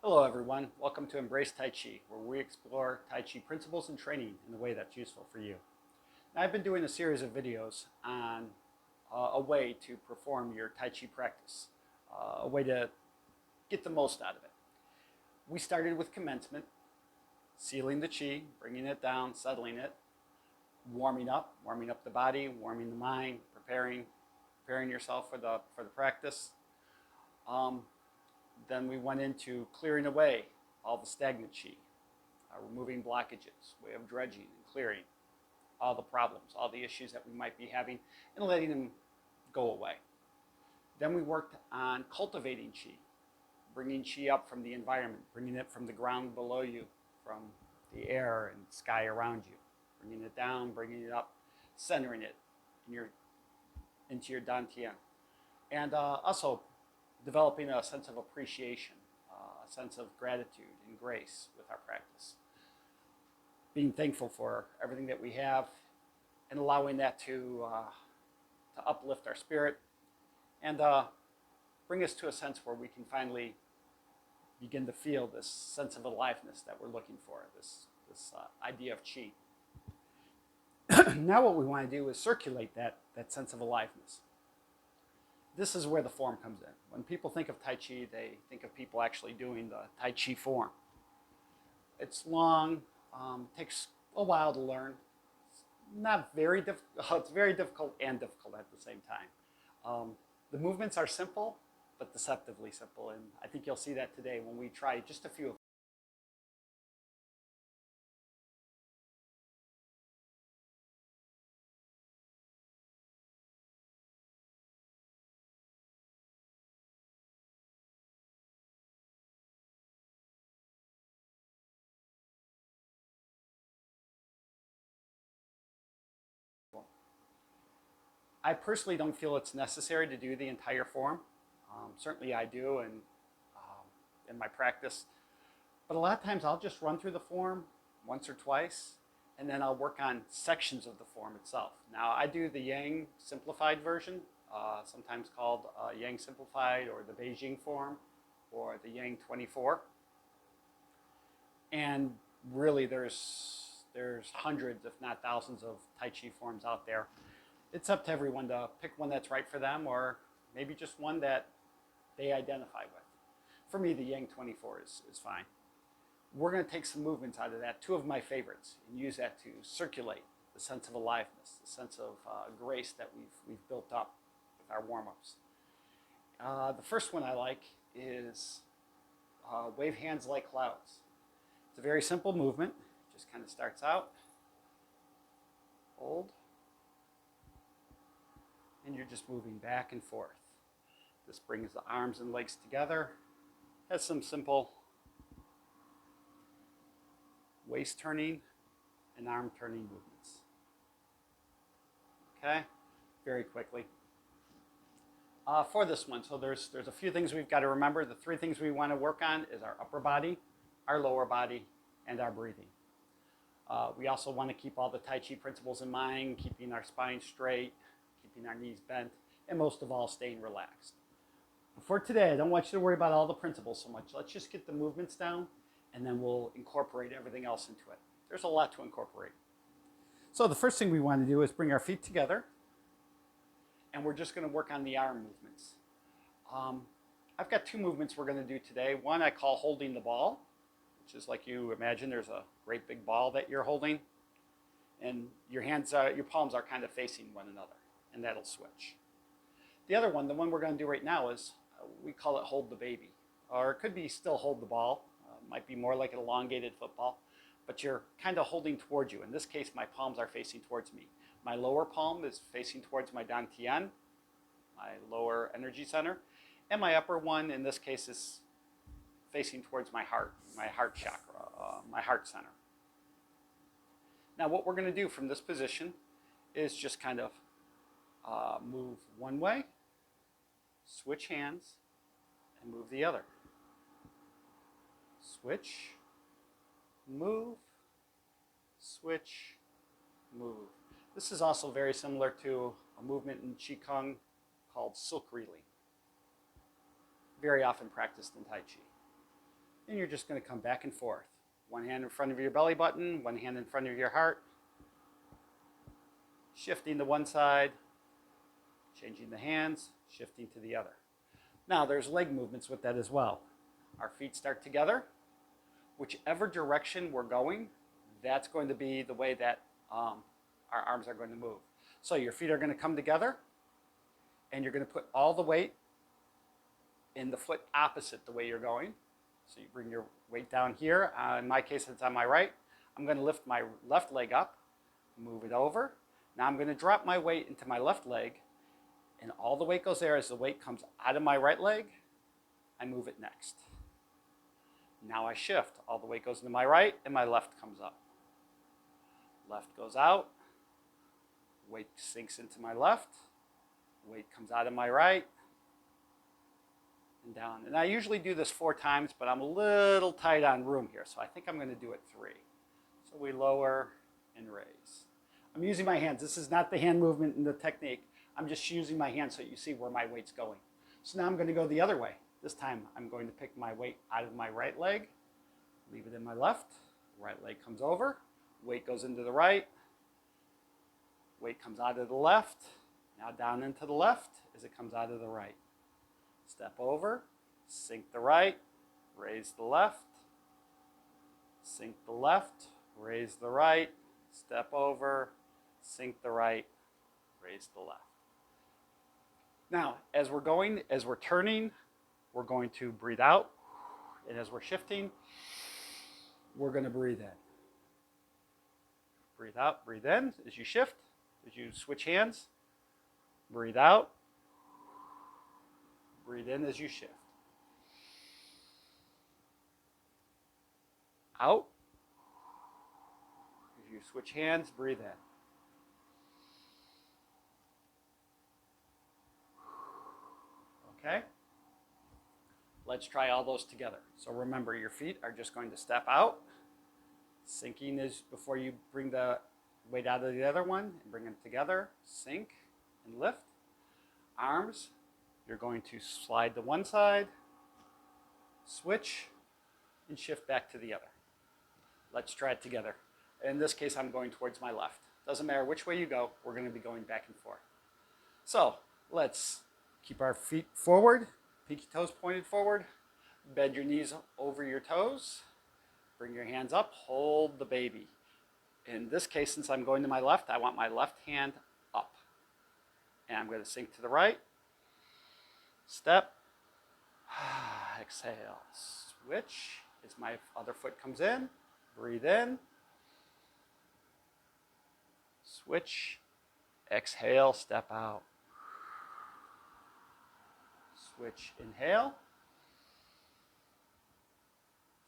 Hello everyone, welcome to Embrace Tai Chi, where we explore Tai Chi principles and training in a way that's useful for you. Now, I've been doing a series of videos on a way to perform your Tai Chi practice, a way to get the most out of it. We started with commencement, sealing the Chi, bringing it down, settling it, warming up the body, warming the mind, preparing yourself for the practice. Then we went into clearing away all the stagnant Chi, removing blockages, way of dredging and clearing all the problems, all the issues that we might be having, and letting them go away. Then we worked on cultivating Chi, bringing Chi up from the environment, bringing it from the ground below you, from the air and sky around you, bringing it down, bringing it up, centering it into your dantian. And also developing a sense of appreciation, a sense of gratitude and grace with our practice. Being thankful for everything that we have and allowing that to uplift our spirit and bring us to a sense where we can finally begin to feel this sense of aliveness that we're looking for, this idea of Chi. Now what we want to do is circulate that sense of aliveness. This is where the form comes in. When people think of Tai Chi, they think of people actually doing the Tai Chi form. It's long, takes a while to learn. It's not very difficult. It's very difficult and difficult at the same time. The movements are simple, but deceptively simple, and I think you'll see that today when we try just a few of them. I personally don't feel it's necessary to do the entire form. Certainly I do in my practice. But a lot of times I'll just run through the form once or twice, and then I'll work on sections of the form itself. Now, I do the Yang simplified version, sometimes called Yang simplified or the Beijing form or the Yang 24. And really there's hundreds, if not thousands, of Tai Chi forms out there. It's up to everyone to pick one that's right for them, or maybe just one that they identify with. For me, the Yang 24 is fine. We're going to take some movements out of that, two of my favorites, and use that to circulate the sense of aliveness, the sense of grace that we've built up with our warm-ups. The first one I like is wave hands like clouds. It's a very simple movement. It just kind of starts out, hold, and you're just moving back and forth. This brings the arms and legs together. Has some simple waist turning and arm turning movements. Okay, very quickly. For this one, so there's a few things we've got to remember. The three things we want to work on is our upper body, our lower body, and our breathing. We also want to keep all the Tai Chi principles in mind, keeping our spine straight, keeping our knees bent, and most of all, staying relaxed. For today, I don't want you to worry about all the principles so much. Let's just get the movements down, and then we'll incorporate everything else into it. There's a lot to incorporate. So the first thing we want to do is bring our feet together, and we're just going to work on the arm movements. I've got two movements we're going to do today. One I call holding the ball, which is like you imagine there's a great big ball that you're holding, and your palms are kind of facing one another, and that'll switch. The other one, the one we're going to do right now, is we call it hold the baby, or it could be still hold the ball. Might be more like an elongated football, but you're kind of holding towards you. In this case, my palms are facing towards me. My lower palm is facing towards my dantian, my lower energy center, and my upper one, in this case, is facing towards my heart chakra, my heart center. Now, what we're going to do from this position is just kind of move one way, switch hands, and move the other. Switch, move, switch, move. This is also very similar to a movement in Qigong called silk reeling. Very often practiced in Tai Chi. And you're just going to come back and forth. One hand in front of your belly button, one hand in front of your heart. Shifting to one side, changing the hands, shifting to the other. Now there's leg movements with that as well. Our feet start together. Whichever direction we're going, that's going to be the way that our arms are going to move. So your feet are going to come together, and you're going to put all the weight in the foot opposite the way you're going. So you bring your weight down here. In my case, it's on my right. I'm going to lift my left leg up, move it over. Now I'm going to drop my weight into my left leg, and all the weight goes there. As the weight comes out of my right leg, I move it next. Now I shift. All the weight goes into my right, and my left comes up. Left goes out. Weight sinks into my left. Weight comes out of my right and down. And I usually do this 4 times, but I'm a little tight on room here, so I think I'm going to do it 3. So we lower and raise. I'm using my hands. This is not the hand movement in the technique. I'm just using my hands so you see where my weight's going. So now I'm going to go the other way. This time I'm going to pick my weight out of my right leg, leave it in my left. Right leg comes over. Weight goes into the right. Weight comes out of the left. Now down into the left as it comes out of the right. Step over, sink the right, raise the left, sink the left, raise the right, step over, sink the right, raise the left. Now, as we're turning, we're going to breathe out, and as we're shifting, we're going to breathe in. Breathe out, breathe in as you shift, as you switch hands. Breathe out. Breathe in as you shift. Out. As you switch hands, breathe in. Okay? Let's try all those together. So remember, your feet are just going to step out. Sinking is before you bring the weight out of the other one and bring them together. Sink and lift. Arms, you're going to slide to one side, switch, and shift back to the other. Let's try it together. In this case, I'm going towards my left. Doesn't matter which way you go, we're going to be going back and forth. So let's keep our feet forward, pinky toes pointed forward, bend your knees over your toes, bring your hands up, hold the baby. In this case, since I'm going to my left, I want my left hand up. And I'm going to sink to the right, step, exhale, switch as my other foot comes in, breathe in, switch, exhale, step out, switch, inhale,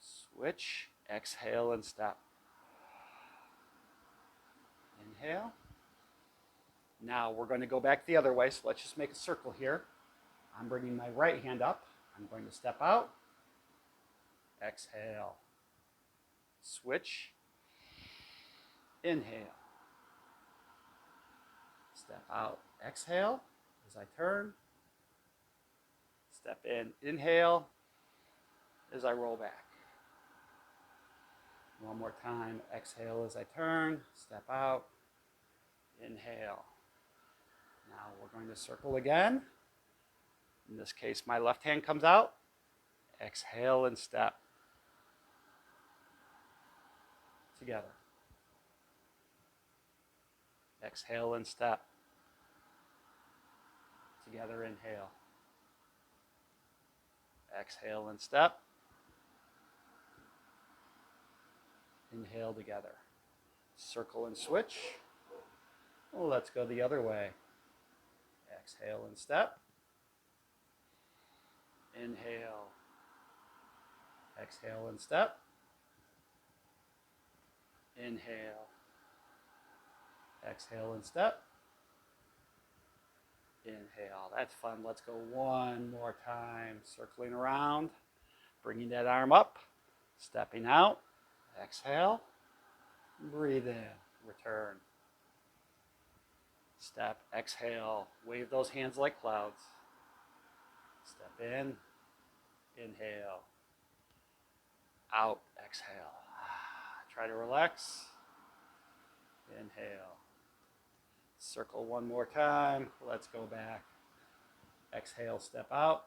switch, exhale and step, inhale. Now we're going to go back the other way, so let's just make a circle here. I'm bringing my right hand up. I'm going to step out. Exhale. Switch. Inhale. Step out. Exhale as I turn. Step in. Inhale as I roll back. One more time. Exhale as I turn. Step out. Inhale. Now we're going to circle again. In this case, my left hand comes out. Exhale and step. Together. Exhale and step. Together, inhale. Exhale and step. Inhale together. Circle and switch. Let's go the other way. Exhale and step. Inhale. Exhale and step. Inhale. Exhale and step. Inhale. That's fun. Let's go one more time. Circling around. Bringing that arm up. Stepping out. Exhale. Breathe in. Return. Step, exhale, wave those hands like clouds. Step in, inhale, out, exhale. Try to relax. Inhale. Circle one more time. Let's go back. Exhale, step out.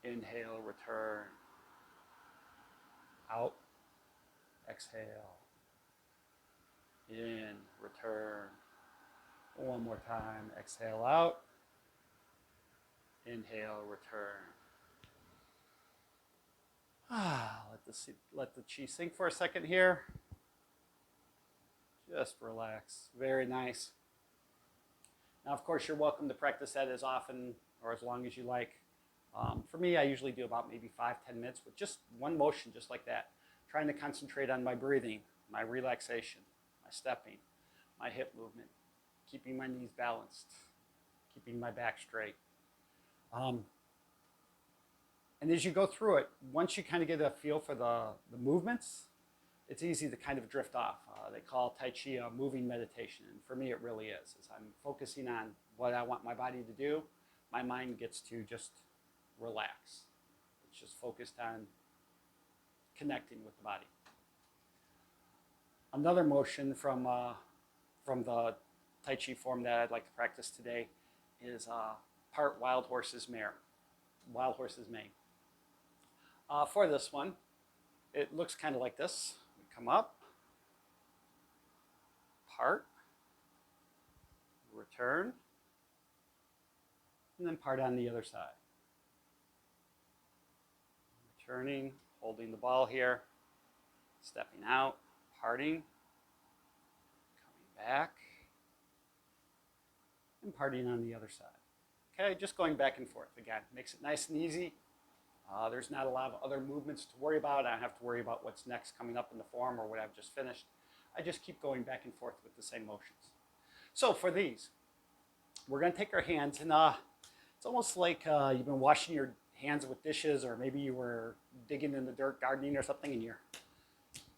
Inhale, return. Out. Exhale. In, return. One more time. Exhale out. Inhale, return. Let the chi sink for a second here. Just relax. Very nice. Now, of course, you're welcome to practice that as often or as long as you like. For me, I usually do about maybe 5-10 minutes with just one motion, just like that. Trying to concentrate on my breathing, my relaxation, my stepping, my hip movement, keeping my knees balanced, keeping my back straight. And as you go through it, once you kind of get a feel for the movements, it's easy to kind of drift off. They call Tai Chi a moving meditation. And for me, it really is. As I'm focusing on what I want my body to do, my mind gets to just relax. It's just focused on connecting with the body. Another motion from the Tai Chi form that I'd like to practice today is part wild horse's mane. For this one, it looks kind of like this. We come up, part, return, and then part on the other side. Returning, holding the ball here, stepping out, parting, coming back, and parting on the other side. Okay, just going back and forth. Again, makes it nice and easy. There's not a lot of other movements to worry about. I don't have to worry about what's next coming up in the form or what I've just finished. I just keep going back and forth with the same motions. So for these, we're going to take our hands and it's almost like you've been washing your hands with dishes, or maybe you were digging in the dirt, gardening or something, and you're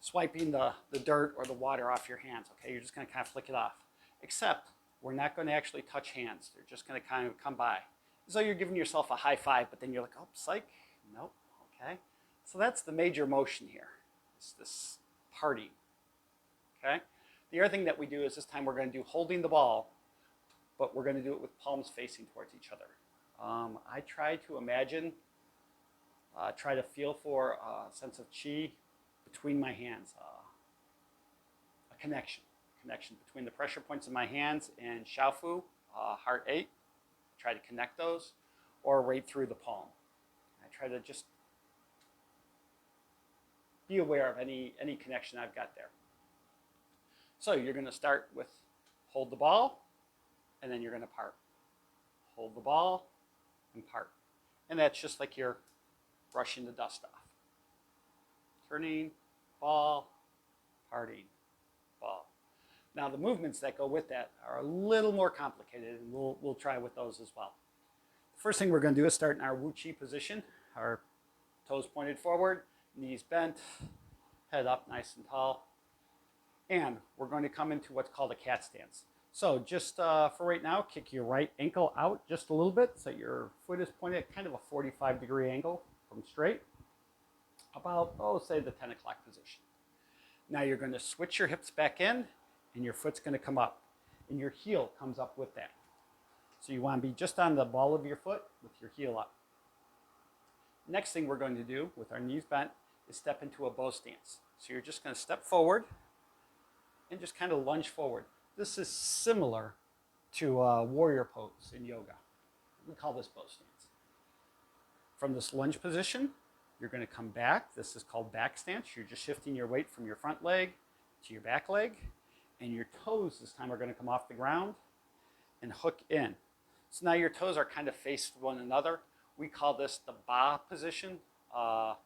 swiping the dirt or the water off your hands. Okay, you're just going to kind of flick it off. Except we're not going to actually touch hands. They're just going to kind of come by. As though you're giving yourself a high five, but then you're like, oh, psych. Nope. Okay. So that's the major motion here. It's this parting. Okay. The other thing that we do is this time we're going to do holding the ball, but we're going to do it with palms facing towards each other. I try to imagine, try to feel for a sense of chi between my hands, a connection between the pressure points of my hands and Shaofu, heart 8. Try to connect those, or right through the palm. I try to just be aware of any connection I've got there. So you're going to start with hold the ball, and then you're going to part. Hold the ball and part. And that's just like you're brushing the dust off. Turning, ball, parting, ball. Now the movements that go with that are a little more complicated, and we'll try with those as well. The first thing we're going to do is start in our Wu Chi position. Our toes pointed forward, knees bent, head up nice and tall. And we're going to come into what's called a cat stance. So just for right now, kick your right ankle out just a little bit so your foot is pointed at kind of a 45-degree angle from straight. About, say the 10 o'clock position. Now you're going to switch your hips back in, and your foot's going to come up. And your heel comes up with that. So you want to be just on the ball of your foot with your heel up. Next thing we're going to do with our knees bent is step into a bow stance. So you're just going to step forward and just kind of lunge forward. This is similar to a warrior pose in yoga. We call this bow stance. From this lunge position, you're going to come back. This is called back stance. You're just shifting your weight from your front leg to your back leg. And your toes this time are going to come off the ground and hook in. So now your toes are kind of faced one another. We call this the ba position, ba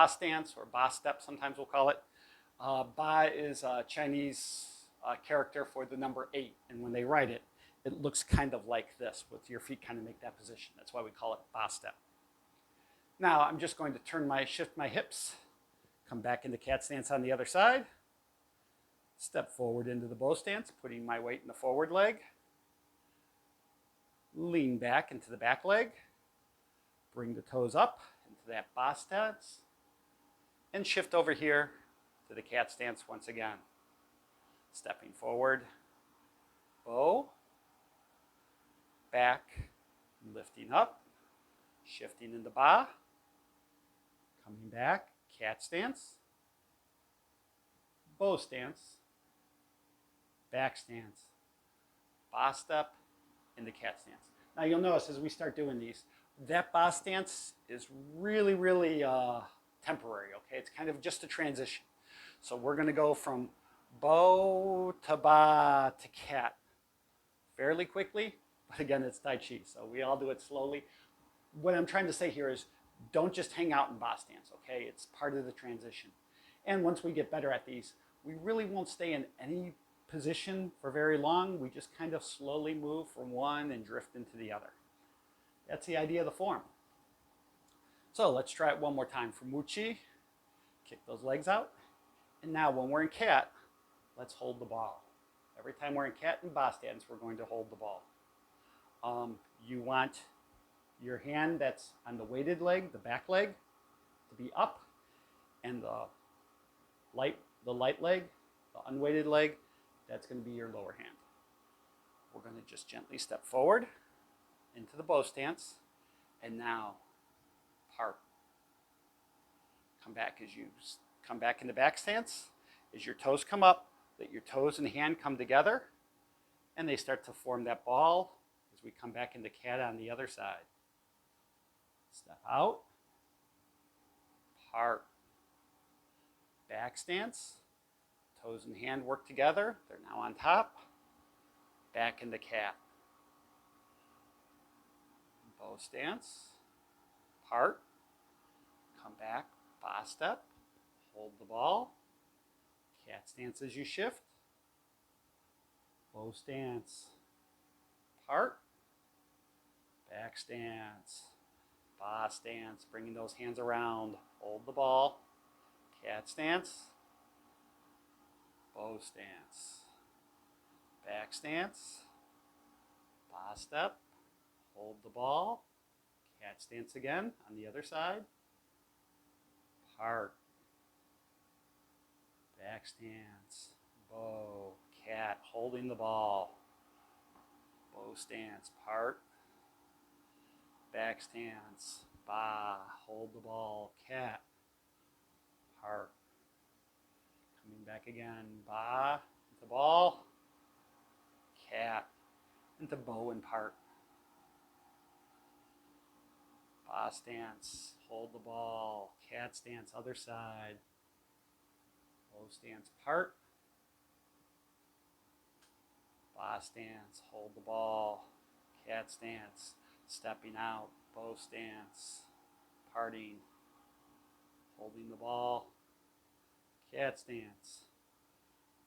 stance or ba step, sometimes we'll call it. Ba is a Chinese character for the number 8. And when they write it, it looks kind of like this, with your feet kind of make that position. That's why we call it ba step. Now I'm just going to shift my hips, come back into cat stance on the other side. Step forward into the bow stance, putting my weight in the forward leg. Lean back into the back leg. Bring the toes up into that ba stance. and shift over here to the cat stance once again. Stepping forward, bow, back, lifting up, shifting into ba, coming back, cat stance, bow stance, back stance, ba step, into cat stance. Now you'll notice as we start doing these, that ba stance is really temporary, okay? It's kind of just a transition. So we're gonna go from bow to ba to cat fairly quickly, but again, it's Tai Chi, so we all do it slowly. What I'm trying to say here is don't just hang out in ba stance, okay? It's part of the transition. And once we get better at these, we really won't stay in any position for very long. We just kind of slowly move from one and drift into the other. That's the idea of the form. So let's try it one more time. From Wu Chi, kick those legs out. And now when we're in cat, let's hold the ball. Every time we're in cat and ba stance, we're going to hold the ball. You want your hand that's on the weighted leg, the back leg, to be up, and the light leg, the unweighted leg, that's going to be your lower hand. We're going to just gently step forward into the bow stance, and now part. Come back as you come back in the back stance. As your toes come up, let your toes and hand come together, and they start to form that ball as we come back into cat on the other side. Step out, part, back stance, toes and hand work together, they're now on top, back into cat. Bow stance, part, come back, ba step, hold the ball, cat stance as you shift, bow stance, part, back stance, ba stance, bringing those hands around, hold the ball, cat stance, bow stance, back stance, ba step, hold the ball, cat stance again on the other side, part, back stance, bow, cat, holding the ball, bow stance, part, back stance, ba, hold the ball, cat, part, coming back again, ba, into ball, cat, into bow and part, ba stance, hold the ball, cat stance, other side, bow stance, part, ba stance, hold the ball, cat stance, stepping out, bow stance, parting, holding the ball, cat stance,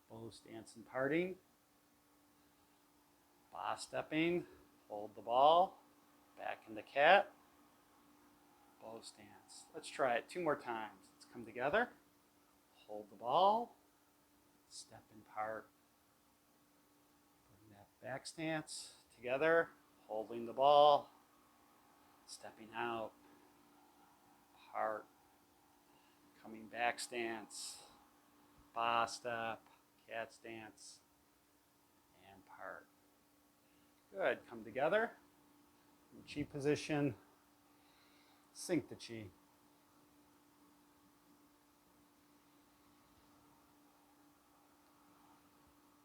bow stance and parting, ba stepping, hold the ball, back into cat, bow stance. Let's try it 2 more times. Let's come together, hold the ball, step and part, bring that back stance together, holding the ball, stepping out, part, coming back stance, ba step, cat stance, and part. Good, come together, chi position, sink the chi.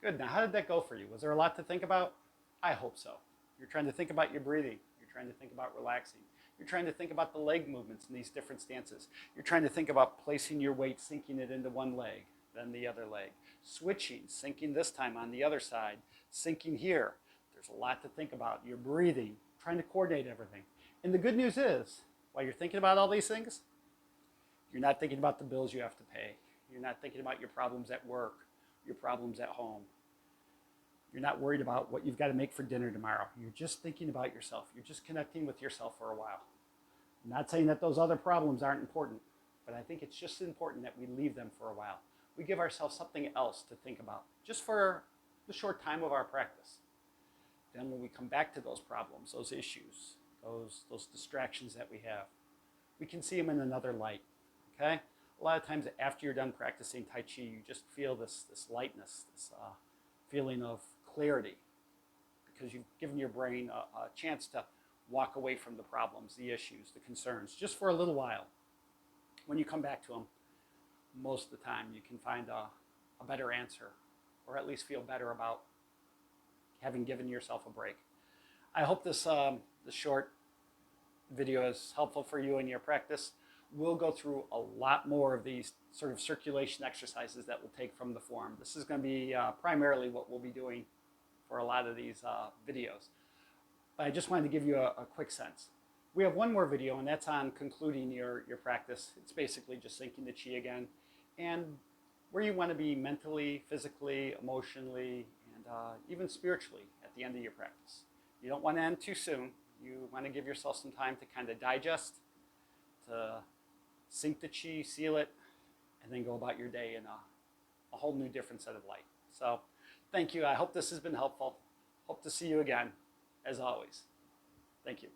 Good, now how did that go for you? Was there a lot to think about? I hope so. You're trying to think about your breathing. You're trying to think about relaxing. You're trying to think about the leg movements in these different stances. You're trying to think about placing your weight, sinking it into one leg, then the other leg. Switching, sinking this time on the other side, sinking here. There's a lot to think about. You're breathing, trying to coordinate everything. And the good news is, while you're thinking about all these things, you're not thinking about the bills you have to pay. You're not thinking about your problems at work, your problems at home. You're not worried about what you've got to make for dinner tomorrow. You're just thinking about yourself. You're just connecting with yourself for a while. I'm not saying that those other problems aren't important, but I think it's just important that we leave them for a while. We give ourselves something else to think about, just for the short time of our practice. Then when we come back to those problems, those issues, those distractions that we have, we can see them in another light, okay? a lot of times after you're done practicing Tai Chi, you just feel this lightness, this feeling of clarity, because you've given your brain a chance to walk away from the problems, the issues, the concerns, just for a little while. When you come back to them, most of the time you can find a better answer, or at least feel better about having given yourself a break. I hope this short video is helpful for you in your practice. We'll go through a lot more of these sort of circulation exercises that we'll take from the form. This is going to be primarily what we'll be doing for a lot of these videos. But I just wanted to give you a quick sense. We have one more video, and that's on concluding your practice. It's basically just syncing the Chi again, and where you want to be mentally, physically, emotionally, and even spiritually at the end of your practice. You don't want to end too soon. You want to give yourself some time to kind of digest, to sync the Chi, seal it, and then go about your day in a whole new different set of light. So thank you. I hope this has been helpful. Hope to see you again, as always. Thank you.